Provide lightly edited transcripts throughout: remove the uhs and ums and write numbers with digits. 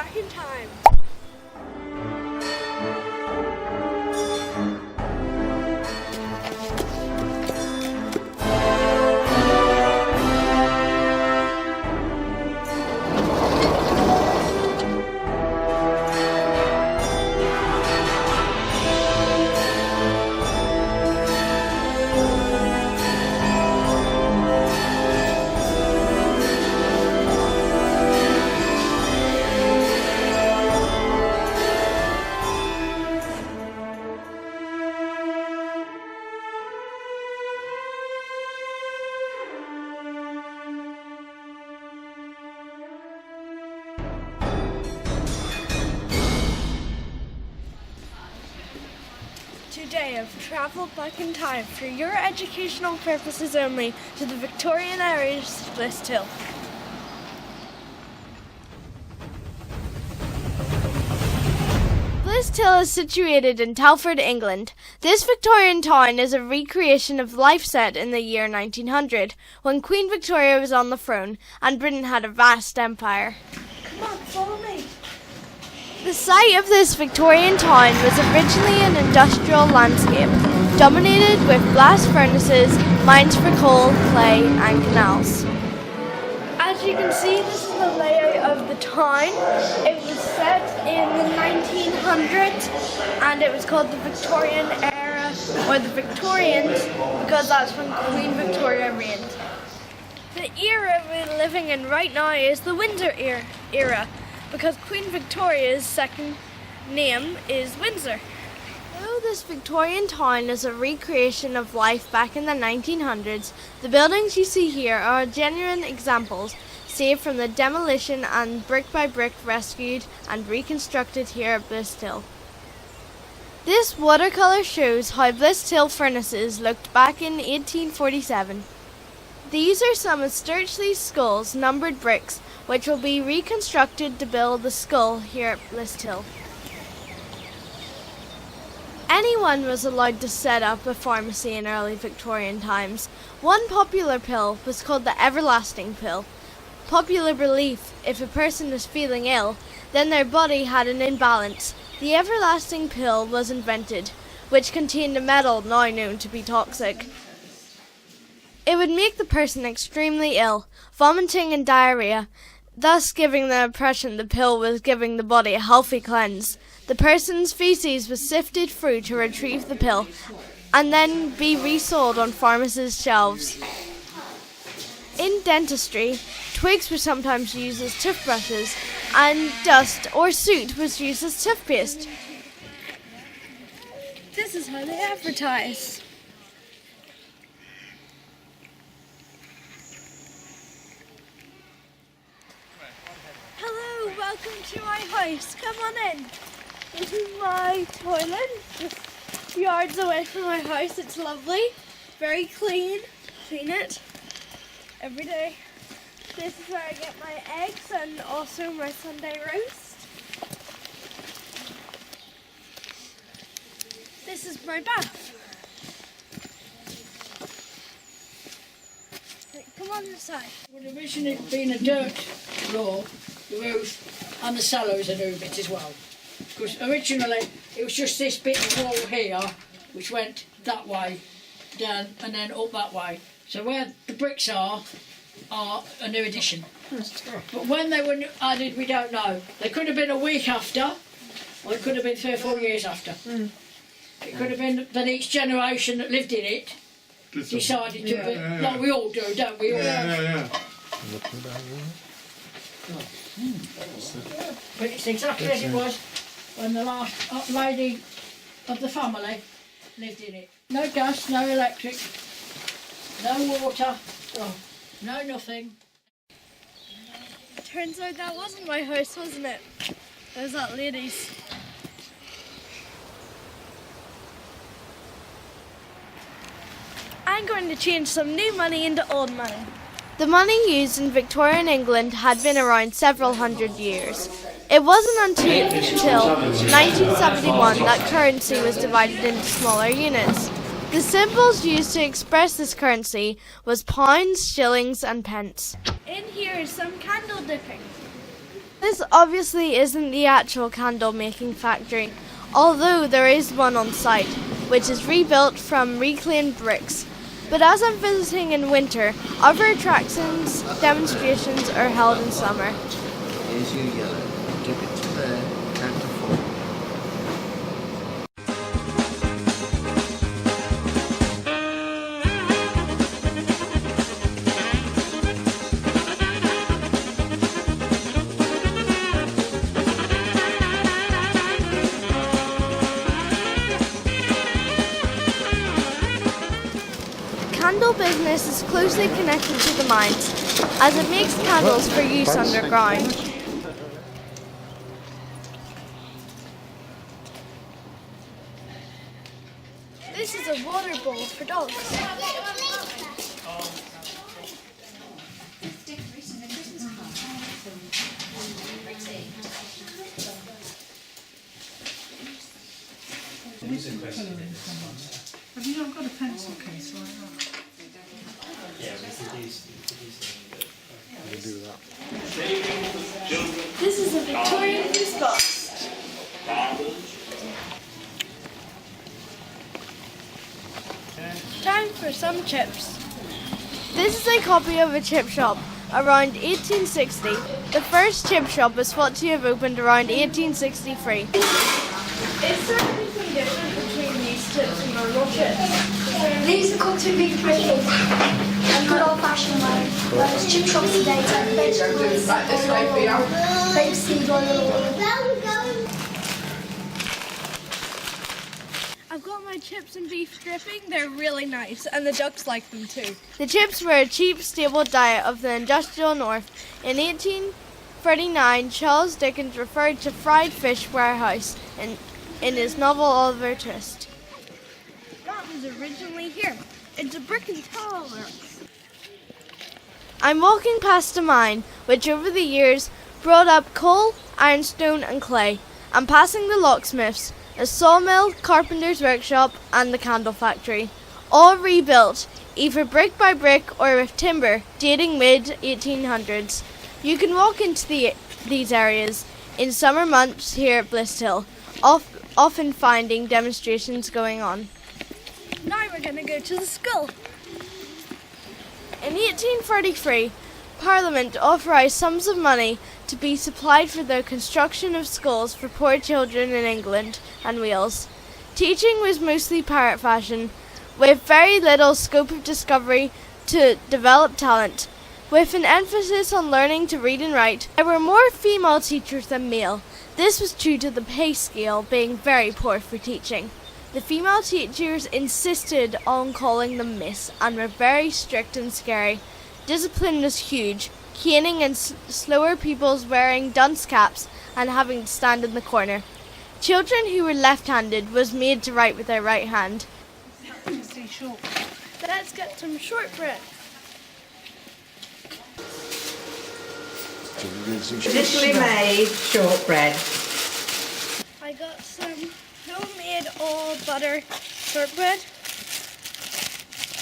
back in time. Today I've travelled back in time for your educational purposes only to the Victorian area of Bliss Hill. Bliss Hill is situated in Telford, England. This Victorian town is a recreation of life set in the year 1900, when Queen Victoria was on the throne and Britain had a vast empire. Come on, follow me. The site of this Victorian town was originally an industrial landscape, dominated with blast furnaces, mines for coal, clay and canals. As you can see, this is the layout of the town. It was set in the 1900s and it was called the Victorian era, or the Victorians, because that's when Queen Victoria reigned. The era we're living in right now is the Windsor era, because Queen Victoria's second name is Windsor. Though this Victorian town is a recreation of life back in the 1900s, the buildings you see here are genuine examples, saved from the demolition and brick by brick rescued and reconstructed here at Bliss Hill. This watercolour shows how Bliss Hill furnaces looked back in 1847. These are some of Sturchley's skulls, numbered bricks, which will be reconstructed to build the skull here at Bliss Hill. Anyone was allowed to set up a pharmacy in early Victorian times. One popular pill was called the everlasting pill. Popular belief, if a person was feeling ill, then their body had an imbalance. The everlasting pill was invented, which contained a metal now known to be toxic. It would make the person extremely ill, vomiting and diarrhea, thus giving the impression the pill was giving the body a healthy cleanse. The person's feces was sifted through to retrieve the pill and then be resold on pharmacies' shelves. In dentistry, twigs were sometimes used as toothbrushes and dust or soot was used as toothpaste. This is how they advertise. Hello, welcome to my house. Come on in. This is my toilet, just yards away from my house. It's lovely, very clean. Clean it every day. This is where I get my eggs and also my Sunday roast. This is my bath. Come on inside. Well, originally it being a dirt floor, the roof and the cellars a new bit as well. Because originally it was just this bit of wall here which went that way, down and then up that way. So where the bricks are a new addition. But when they were added, we don't know. They could have been a week after, or it could have been 3 or 4 years after. It could have been that each generation that lived in it decided to, like we all do, don't we? But it's exactly as it was when the last lady of the family lived in it. No gas, no electric, no water, no nothing. Turns out that wasn't my house, wasn't it? It was that lady's. I'm going to change some new money into old money. The money used in Victorian England had been around several hundred years. It wasn't until 1971 that currency was divided into smaller units. The symbols used to express this currency was pounds, shillings and pence. In here is some candle dipping. This obviously isn't the actual candle making factory, although there is one on site, which is rebuilt from reclaimed bricks. But as I'm visiting in winter, other attractions, demonstrations are held in summer. Here's your yellow. Give it to there. Count to 4. Candle business is closely connected to the mines, as it makes candles for use underground. This is a water bowl for dogs. Have you not got a pencil case like that? This is a Victorian goose box. Time for some chips. This is a copy of a chip shop around 1860. The first chip shop was thought to have opened around 1863. Is there anything different between these chips and normal chips? These are called to be pretty and good old fashioned way. Whereas chip shops today take vegetables, rapeseed oil. I've got my chips and beef dripping. They're really nice, and the ducks like them too. The chips were a cheap, stable diet of the industrial north. In 1839, Charles Dickens referred to fried fish warehouse in his novel Oliver Twist. That was originally here. It's a brick and tile works. I'm walking past a mine, which over the years brought up coal, ironstone and clay. I'm passing the locksmiths, a sawmill, carpenter's workshop and the candle factory, all rebuilt, either brick by brick or with timber, dating mid-1800s. You can walk into these areas in summer months here at Bliss Hill, often finding demonstrations going on. Now we're going to go to the school. In 1833, Parliament authorised sums of money to be supplied for the construction of schools for poor children in England and Wales. Teaching was mostly parrot fashion, with very little scope of discovery to develop talent. With an emphasis on learning to read and write, there were more female teachers than male. This was due to the pay scale being very poor for teaching. The female teachers insisted on calling them miss and were very strict and scary. Discipline was huge, caning and slower pupils wearing dunce caps and having to stand in the corner. Children who were left-handed was made to write with their right hand. Let's get some shortbread. Traditionally made shortbread. I got some homemade all butter shortbread.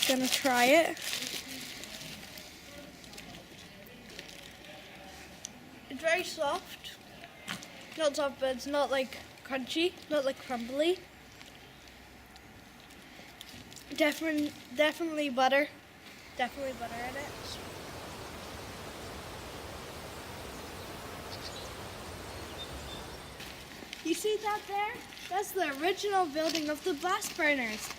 Gonna try it. It's very soft. Not soft, but it's not like crunchy, not like crumbly. Definitely butter. Definitely butter in it. You see that there? That's the original building of the blast burners.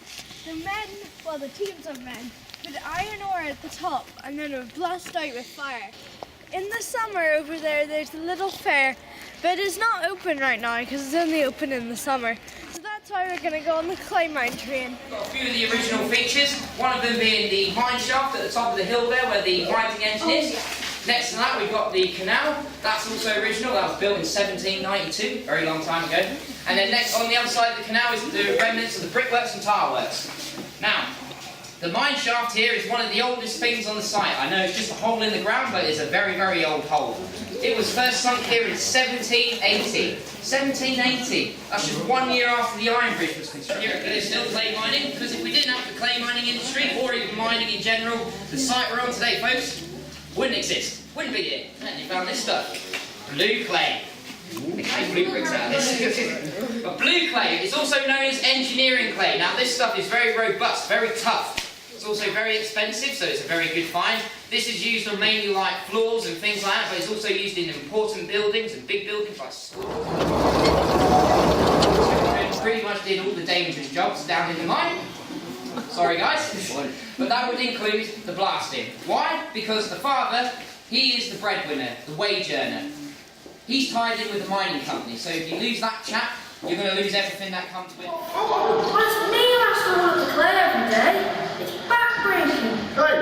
The men, well the teams of men, put iron ore at the top and then it would blast out with fire. In the summer over there's a little fair, but it's not open right now because it's only open in the summer. So that's why we're going to go on the clay mine train. Got a few of the original features, one of them being the mine shaft at the top of the hill there where the grinding engine is. Next to that we've got the canal, that's also original, that was built in 1792, very long time ago. And then next on the other side of the canal is the remnants of the brickworks and tile works. Now, the mine shaft here is one of the oldest things on the site. I know it's just a hole in the ground, but it's a very, very old hole. It was first sunk here in 1780. 1780! That's just 1 year after the iron bridge was constructed. Here there's still clay mining, because if we didn't have the clay mining industry, or even mining in general, the site we're on today, folks, wouldn't exist. Wouldn't be here. And you found this stuff. blue clay. They make blue bricks out of this. But blue clay is also known as engineering clay. Now this stuff is very robust, very tough. It's also very expensive, so it's a very good find. This is used on mainly like floors and things like that, but it's also used in important buildings and big buildings like schools. So pretty much did all the dangerous jobs down in the mine. Sorry guys, but that would include the blasting. Why? Because the father, he is the breadwinner, the wage earner. He's tied in with the mining company, so if you lose that chap, you're going to lose everything that comes with it. Well, it's me who has to work the clay every day. It's backbreaking. Hey,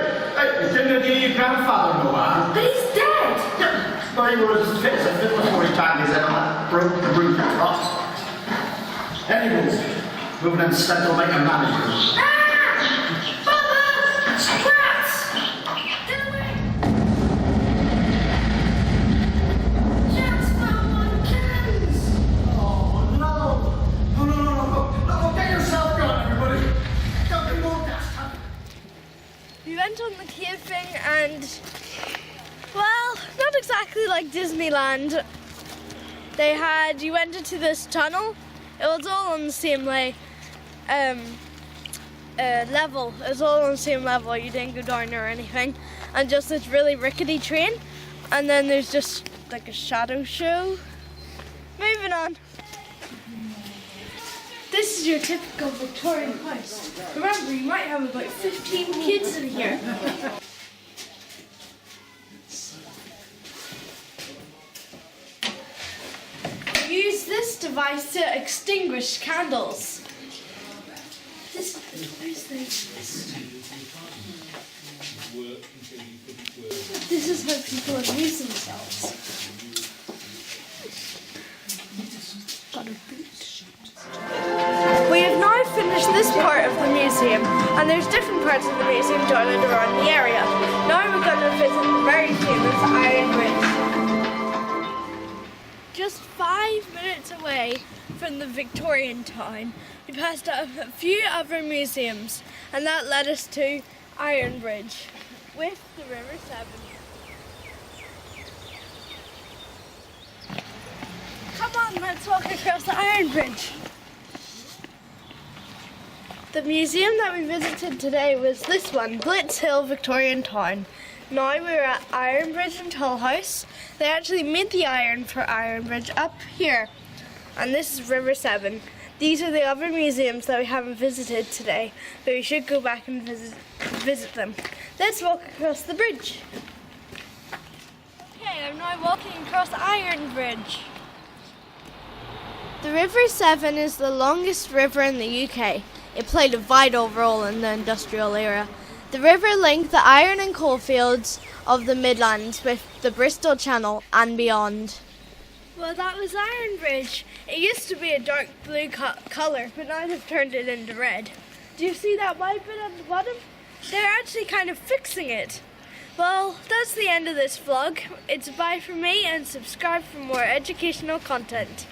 you didn't hear your grandfather go on? But he's dead. Yeah, but he was as fit as a fiddle before he tied his head on that broke the roof across. Anyways, moving instead will make a man of you. Father! Rats! Get away! Jack's found my cans! Oh, no, get yourself gone, everybody. Don't be more gas. We went on the cave thing and, well, not exactly like Disneyland. You went into this tunnel. It was all on the same level. It was all on the same level. You didn't go down or anything. And just this really rickety train. And then there's just like a shadow show. Moving on. This is your typical Victorian house. Remember, you might have about 15 kids in here. Use this device to extinguish candles. This is how people amuse themselves. We have now finished this part of the museum, and there's different parts of the museum dotted around the area. Now we're going to visit the very famous Iron Bridge. Just 5 minutes away from the Victorian town, we passed a few other museums, and that led us to Iron Bridge with the River Severn. Come on, let's walk across the Iron Bridge. The museum that we visited today was this one, Blitz Hill Victorian Town. Now we're at Iron Bridge and Hull House. They actually made the iron for Iron Bridge up here. And this is River Severn. These are the other museums that we haven't visited today, but we should go back and visit them. Let's walk across the bridge. Okay, I'm now walking across Iron Bridge. The River Severn is the longest river in the UK. It played a vital role in the industrial era. The river linked the iron and coalfields of the Midlands with the Bristol Channel and beyond. Well, that was Iron Bridge. It used to be a dark blue colour, but now they've turned it into red. Do you see that white bit on the bottom? They're actually kind of fixing it. Well, that's the end of this vlog. It's bye from me, and subscribe for more educational content.